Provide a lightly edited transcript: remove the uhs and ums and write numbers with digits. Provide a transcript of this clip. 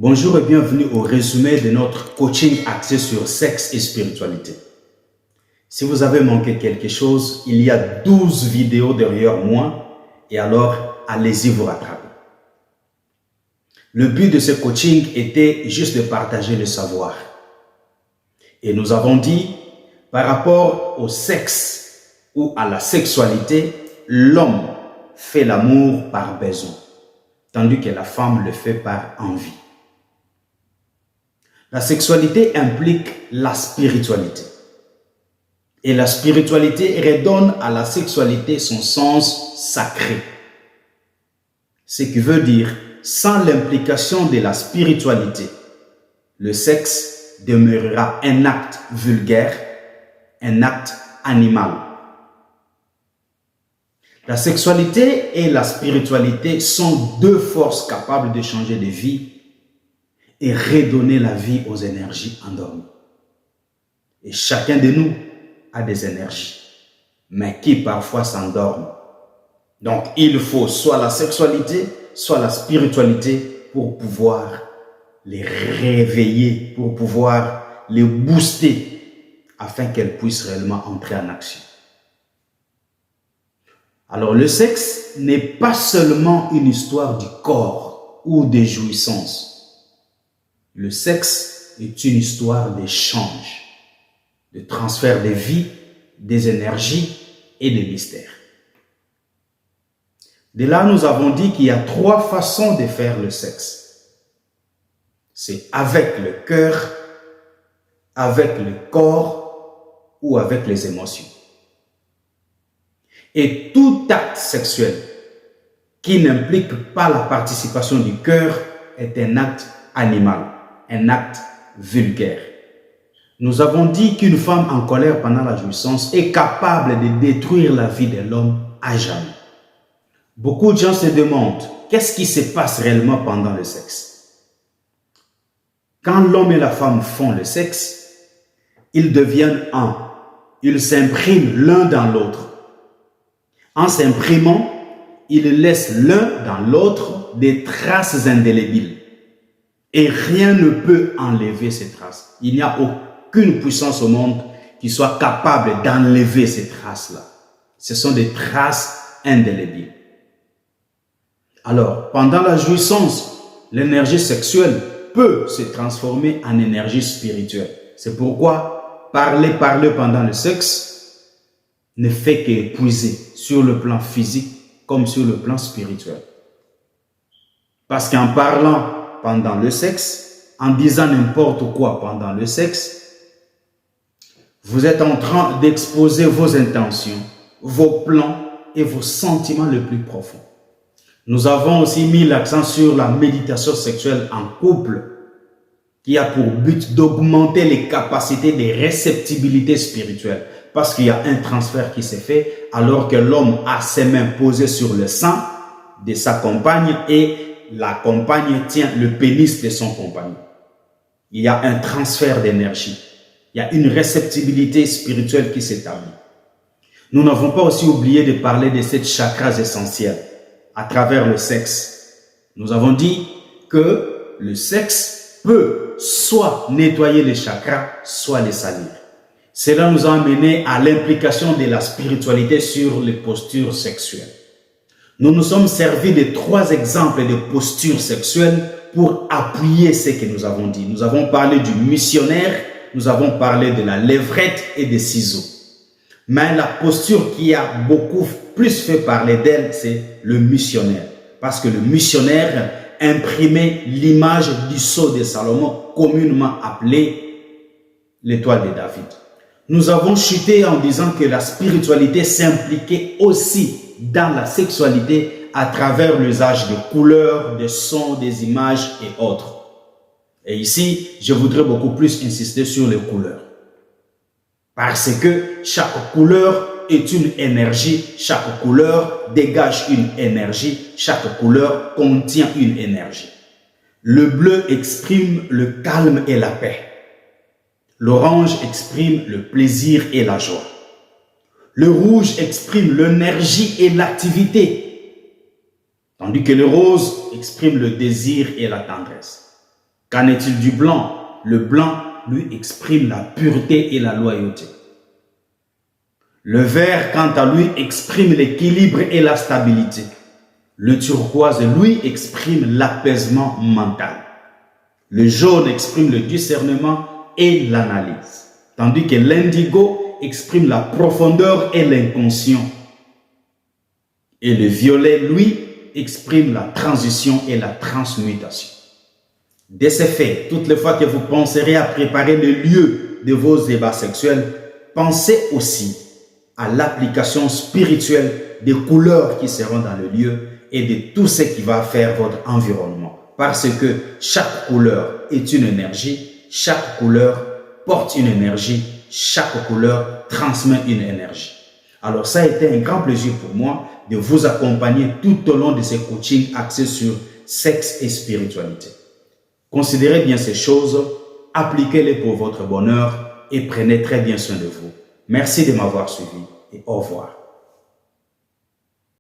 Bonjour et bienvenue au résumé de notre coaching axé sur sexe et spiritualité. Si vous avez manqué quelque chose, il y a 12 vidéos derrière moi et alors allez-y vous rattraper. Le but de ce coaching était juste de partager le savoir. Et nous avons dit, par rapport au sexe ou à la sexualité, l'homme fait l'amour par besoin, tandis que la femme le fait par envie. La sexualité implique la spiritualité. Et la spiritualité redonne à la sexualité son sens sacré. Ce qui veut dire, sans l'implication de la spiritualité, le sexe demeurera un acte vulgaire, un acte animal. La sexualité et la spiritualité sont deux forces capables de changer de vie et redonner la vie aux énergies endormies. Et chacun de nous a des énergies, mais qui parfois s'endorment. Donc, il faut soit la sexualité, soit la spiritualité pour pouvoir les réveiller, pour pouvoir les booster, afin qu'elles puissent réellement entrer en action. Alors, le sexe n'est pas seulement une histoire du corps ou des jouissances. Le sexe est une histoire d'échange, de transfert de vie, des énergies et des mystères. De là, nous avons dit qu'il y a 3 façons de faire le sexe. C'est avec le cœur, avec le corps ou avec les émotions. Et tout acte sexuel qui n'implique pas la participation du cœur est un acte animal, un acte vulgaire. Nous avons dit qu'une femme en colère pendant la jouissance est capable de détruire la vie de l'homme à jamais. Beaucoup de gens se demandent qu'est-ce qui se passe réellement pendant le sexe. Quand l'homme et la femme font le sexe, ils deviennent un. Ils s'impriment l'un dans l'autre. En s'imprimant, ils laissent l'un dans l'autre des traces indélébiles. Et rien ne peut enlever ces traces. Il n'y a aucune puissance au monde qui soit capable d'enlever ces traces-là. Ce sont des traces indélébiles. Alors, pendant la jouissance, l'énergie sexuelle peut se transformer en énergie spirituelle. C'est pourquoi parler pendant le sexe ne fait qu'épuiser sur le plan physique comme sur le plan spirituel. Parce qu'en parlant pendant le sexe, en disant n'importe quoi pendant le sexe, vous êtes en train d'exposer vos intentions, vos plans et vos sentiments les plus profonds. Nous avons aussi mis l'accent sur la méditation sexuelle en couple, qui a pour but d'augmenter les capacités de réceptibilité spirituelle, parce qu'il y a un transfert qui s'est fait alors que l'homme a ses mains posées sur le sein de sa compagne et la compagne tient le pénis de son compagnon. Il y a un transfert d'énergie. Il y a une réceptibilité spirituelle qui s'établit. Nous n'avons pas aussi oublié de parler de ces chakras essentiels à travers le sexe. Nous avons dit que le sexe peut soit nettoyer les chakras, soit les salir. Cela nous a amené à l'implication de la spiritualité sur les postures sexuelles. Nous nous sommes servis de 3 exemples de postures sexuelles pour appuyer ce que nous avons dit. Nous avons parlé du missionnaire, nous avons parlé de la levrette et des ciseaux. Mais la posture qui a beaucoup plus fait parler d'elle, c'est le missionnaire. Parce que le missionnaire imprimait l'image du sceau de Salomon, communément appelé l'étoile de David. Nous avons chuté en disant que la spiritualité s'impliquait aussi dans la sexualité à travers l'usage des couleurs, des sons, des images et autres. Et ici, je voudrais beaucoup plus insister sur les couleurs. Parce que chaque couleur est une énergie, chaque couleur dégage une énergie, chaque couleur contient une énergie. Le bleu exprime le calme et la paix. L'orange exprime le plaisir et la joie. Le rouge exprime l'énergie et l'activité, tandis que le rose exprime le désir et la tendresse. Qu'en est-il du blanc? Le blanc, lui, exprime la pureté et la loyauté. Le vert, quant à lui, exprime l'équilibre et la stabilité. Le turquoise, lui, exprime l'apaisement mental. Le jaune exprime le discernement et l'analyse. Tandis que l'indigo exprime la profondeur et l'inconscient. Et le violet, lui, exprime la transition et la transmutation. De ce fait, toutes les fois que vous penserez à préparer le lieu de vos débats sexuels, pensez aussi à l'application spirituelle des couleurs qui seront dans le lieu et de tout ce qui va faire votre environnement. Parce que chaque couleur est une énergie, chaque couleur porte une énergie, chaque couleur transmet une énergie. Alors ça a été un grand plaisir pour moi de vous accompagner tout au long de ces coachings axés sur sexe et spiritualité. Considérez bien ces choses, appliquez-les pour votre bonheur et prenez très bien soin de vous. Merci de m'avoir suivi et au revoir.